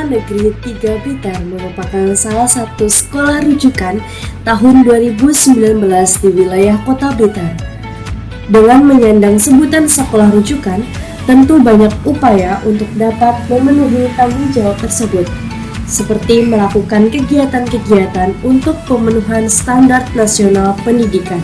Negeri 3 Blitar merupakan salah satu sekolah rujukan tahun 2019 di wilayah Kota Blitar. Dengan menyandang sebutan sekolah rujukan, tentu banyak upaya untuk dapat memenuhi tanggung jawab tersebut, seperti melakukan kegiatan-kegiatan untuk pemenuhan standar nasional pendidikan.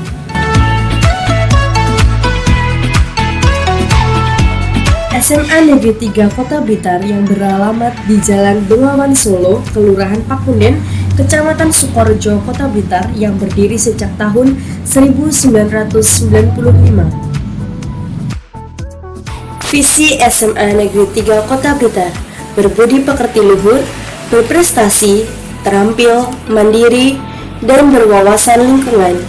SMA Negeri 3 Kota Blitar yang beralamat di Jalan Bengawan Solo, Kelurahan Pakunden, Kecamatan Sukorejo, Kota Blitar yang berdiri sejak tahun 1995. Visi SMA Negeri 3 Kota Blitar: berbudi pekerti luhur, berprestasi, terampil, mandiri, dan berwawasan lingkungan.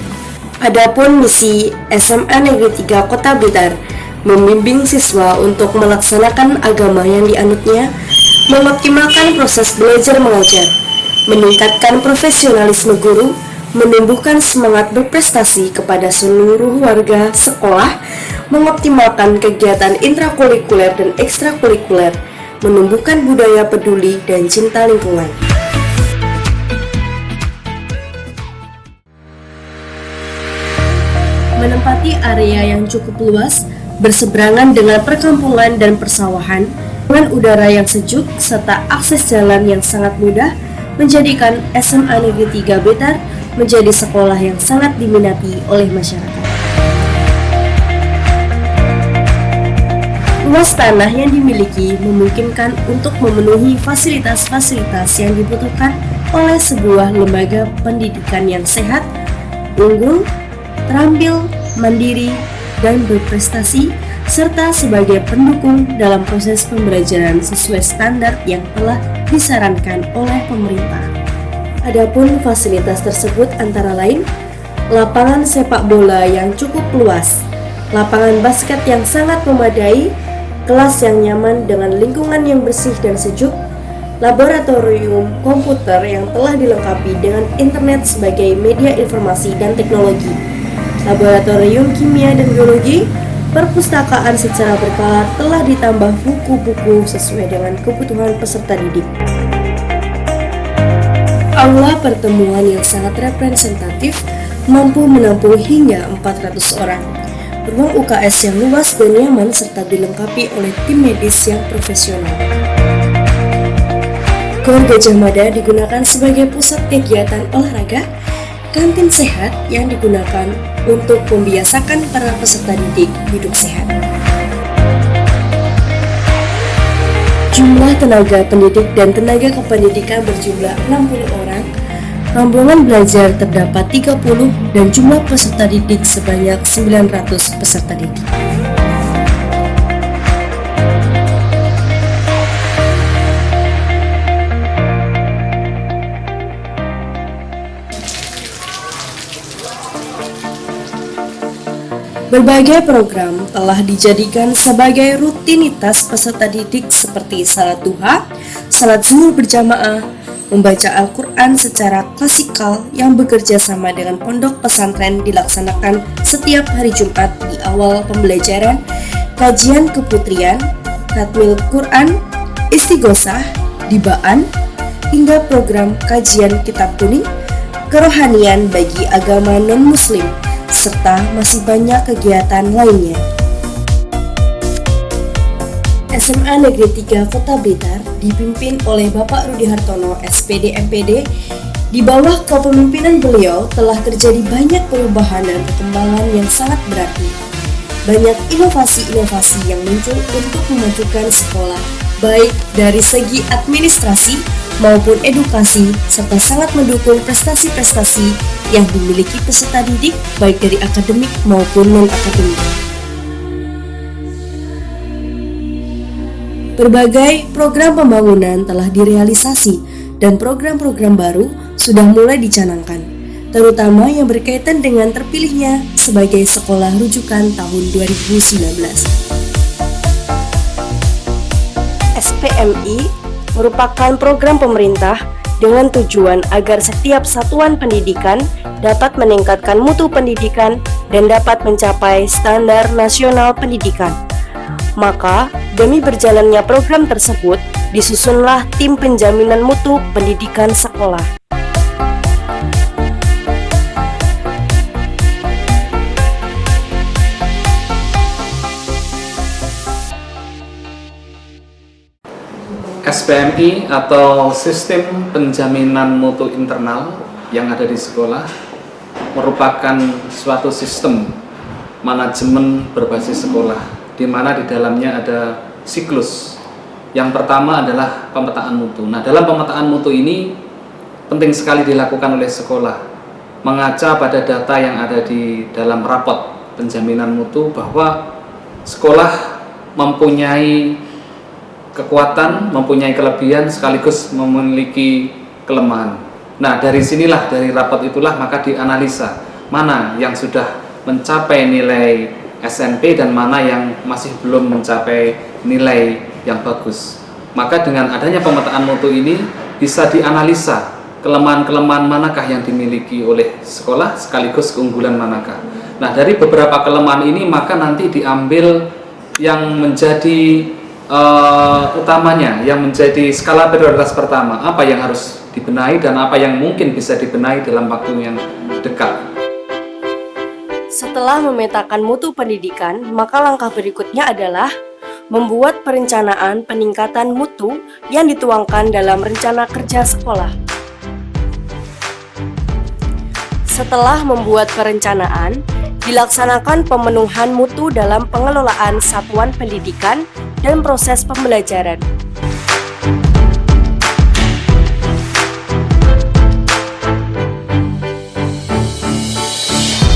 Adapun misi SMA Negeri 3 Kota Blitar: membimbing siswa untuk melaksanakan agama yang dianutnya, mengoptimalkan proses belajar mengajar, meningkatkan profesionalisme guru, menumbuhkan semangat berprestasi kepada seluruh warga sekolah, mengoptimalkan kegiatan intrakurikuler dan ekstrakurikuler, menumbuhkan budaya peduli dan cinta lingkungan. Menempati area yang cukup luas, berseberangan dengan perkampungan dan persawahan, dengan udara yang sejuk serta akses jalan yang sangat mudah, menjadikan SMA Negeri 3 Blitar menjadi sekolah yang sangat diminati oleh masyarakat. Luas tanah yang dimiliki memungkinkan untuk memenuhi fasilitas-fasilitas yang dibutuhkan oleh sebuah lembaga pendidikan yang sehat, unggul, terampil, mandiri, dan berprestasi, serta sebagai pendukung dalam proses pembelajaran sesuai standar yang telah disarankan oleh pemerintah. Adapun fasilitas tersebut antara lain lapangan sepak bola yang cukup luas, lapangan basket yang sangat memadai, kelas yang nyaman dengan lingkungan yang bersih dan sejuk, laboratorium komputer yang telah dilengkapi dengan internet sebagai media informasi dan teknologi, laboratorium kimia dan biologi, perpustakaan secara berkala telah ditambah buku-buku sesuai dengan kebutuhan peserta didik. Aula pertemuan yang sangat representatif mampu menampung hingga 400 orang. Ruang UKS yang luas dan nyaman serta dilengkapi oleh tim medis yang profesional. Gor Gajah Mada digunakan sebagai pusat kegiatan olahraga, kantin sehat yang digunakan untuk membiasakan para peserta didik hidup sehat. Jumlah tenaga pendidik dan tenaga kependidikan berjumlah 60 orang, rombongan belajar terdapat 30 dan jumlah peserta didik sebanyak 900 peserta didik. Berbagai program telah dijadikan sebagai rutinitas peserta didik seperti salat duha, salat zuhur berjamaah, membaca Al-Quran secara klasikal yang bekerja sama dengan pondok pesantren dilaksanakan setiap hari Jumat di awal pembelajaran, kajian keputrian, khatmil Quran, istighosah, dibaan, hingga program kajian kitab kuning, kerohanian bagi agama non-muslim, serta masih banyak kegiatan lainnya. SMA Negeri 3 Kota Blitar dipimpin oleh Bapak Rudi Hartono, SPD MPD. Di bawah kepemimpinan beliau telah terjadi banyak perubahan dan perkembangan yang sangat berarti. Banyak inovasi-inovasi yang muncul untuk memajukan sekolah, baik dari segi administrasi maupun edukasi, serta sangat mendukung prestasi-prestasi yang dimiliki peserta didik baik dari akademik maupun non-akademik. Berbagai program pembangunan telah direalisasi dan program-program baru sudah mulai dicanangkan, terutama yang berkaitan dengan terpilihnya sebagai sekolah rujukan tahun 2019. SPMI merupakan program pemerintah dengan tujuan agar setiap satuan pendidikan dapat meningkatkan mutu pendidikan dan dapat mencapai standar nasional pendidikan. Maka, demi berjalannya program tersebut, disusunlah tim penjaminan mutu pendidikan sekolah. SPMI atau Sistem Penjaminan Mutu Internal yang ada di sekolah merupakan suatu sistem manajemen berbasis sekolah, di mana di dalamnya ada siklus. Yang pertama adalah pemetaan mutu. Nah, dalam pemetaan mutu ini penting sekali dilakukan oleh sekolah, mengaca pada data yang ada di dalam rapot penjaminan mutu bahwa sekolah mempunyai kekuatan, mempunyai kelebihan, sekaligus memiliki kelemahan. Nah, dari sinilah, dari rapot itulah maka dianalisa mana yang sudah mencapai nilai SMP dan mana yang masih belum mencapai nilai yang bagus. Maka dengan adanya pemetaan mutu ini bisa dianalisa kelemahan-kelemahan manakah yang dimiliki oleh sekolah, sekaligus keunggulan manakah. Nah, dari beberapa kelemahan ini maka nanti diambil yang menjadi utamanya, yang menjadi skala prioritas pertama, apa yang harus dibenahi dan apa yang mungkin bisa dibenahi dalam waktu yang dekat. Setelah memetakan mutu pendidikan, maka langkah berikutnya adalah membuat perencanaan peningkatan mutu yang dituangkan dalam rencana kerja sekolah. Setelah membuat perencanaan, dilaksanakan pemenuhan mutu dalam pengelolaan satuan pendidikan dan proses pembelajaran.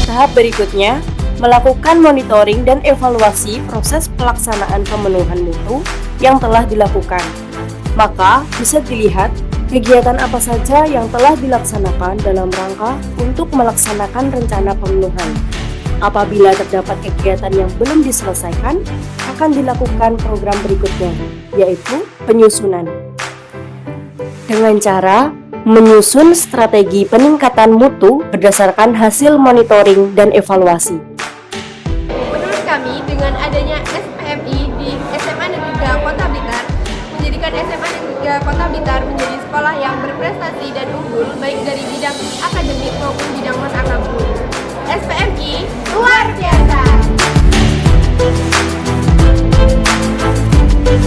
Tahap berikutnya, melakukan monitoring dan evaluasi proses pelaksanaan pemenuhan mutu yang telah dilakukan. Maka bisa dilihat kegiatan apa saja yang telah dilaksanakan dalam rangka untuk melaksanakan rencana pemenuhan. Apabila terdapat kegiatan yang belum diselesaikan, akan dilakukan program berikutnya, yaitu penyusunan. Dengan cara menyusun strategi peningkatan mutu berdasarkan hasil monitoring dan evaluasi. Menurut kami, dengan adanya SPMI di SMA Negeri 3 Kota Blitar, menjadikan SMA Negeri 3 Kota Blitar menjadi sekolah yang berprestasi dan unggul baik dari bidang akademik maupun bidang non-akademik. SPMI luar biasa.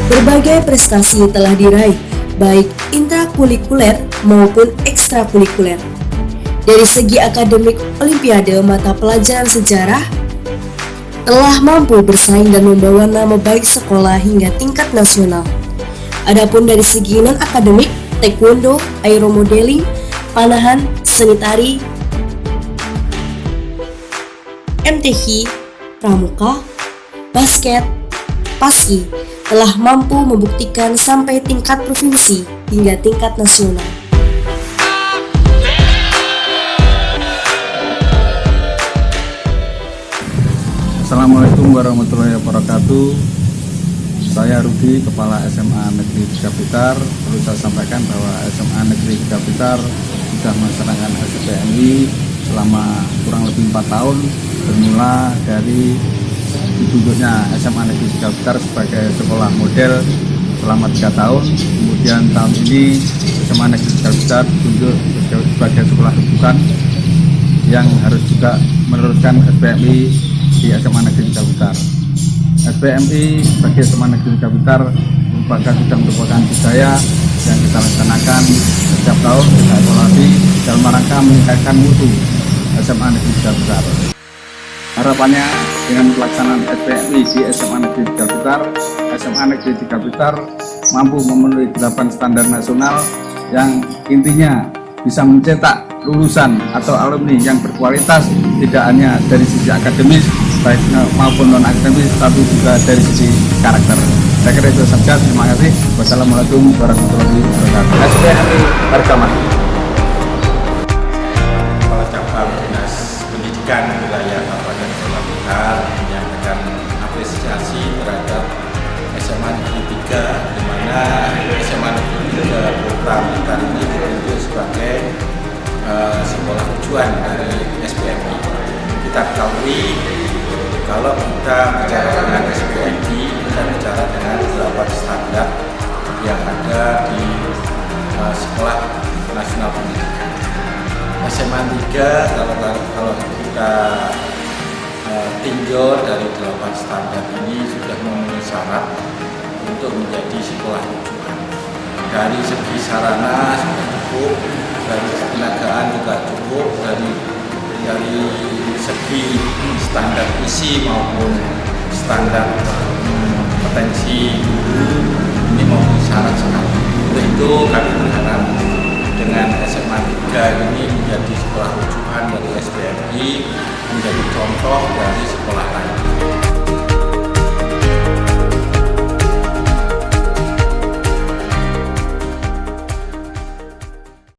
Berbagai prestasi telah diraih, baik intrakurikuler maupun ekstrakurikuler. Dari segi akademik, Olimpiade mata pelajaran sejarah telah mampu bersaing dan membawa nama baik sekolah hingga tingkat nasional. Adapun dari segi non-akademik, taekwondo, aeromodeling, panahan, seni tari, MTQ, pramuka, basket, paski telah mampu membuktikan sampai tingkat provinsi hingga tingkat nasional. Assalamualaikum warahmatullahi wabarakatuh. Saya Rudi, Kepala SMA Negeri 3 Blitar. Perlu saya sampaikan bahwa SMA Negeri 3 Blitar sudah melaksanakan SPMI selama kurang lebih 4 tahun, bermula dari ditunjuknya SMA Negeri 3 Blitar sebagai sekolah model selama 3 tahun. Kemudian tahun ini SMA Negeri 3 Blitar ditunjuk sebagai sekolah rujukan yang harus juga meneruskan SPMI di SMA Negeri 3 Blitar. SPMI sebagai SMA Negeri 3 Blitar sudah merupakan budaya yang kita laksanakan setiap tahun, kita evaluasi dalam rangka meningkatkan mutu SMA Negeri 3 Blitar. Harapannya dengan pelaksanaan SPMI di SMA Negeri 3 Blitar, SMA Negeri 3 Blitar mampu memenuhi 8 standar nasional yang intinya bisa mencetak lulusan atau alumni yang berkualitas, tidak hanya dari sisi akademis baik maupun non akademis, tapi juga dari sisi karakter. Saya kira itu saja. Terima kasih. Wassalamualaikum warahmatullahi wabarakatuh. SPMI harga mati. Kepala Cabang Dinas Pendidikan Wilayah Kabupaten Kota Blitar menyampaikan apresiasi terhadap SMA Negeri 3, di mana SMA Negeri 3 Kota Blitar ini ditunjuk sebagai sekolah tujuan dari SPMI. Kita ketahui kalau kita bicara dengan SPMI, kita bicara dengan beberapa standar yang ada ada di Sekolah Nasional Pendidikan. SMA 3 kalau kita tinjau dari 8 standar ini sudah memenuhi syarat untuk menjadi sekolah rujukan. Dari segi sarana sudah cukup, dari ketenagaan juga cukup, dari segi standar isi maupun standar kompetensi ini memenuhi syarat sekali. Untuk itu kami berharap dengan SMA 3 ini menjadi sekolah rujukan dari SBMI, menjadi contoh dari sekolah lain.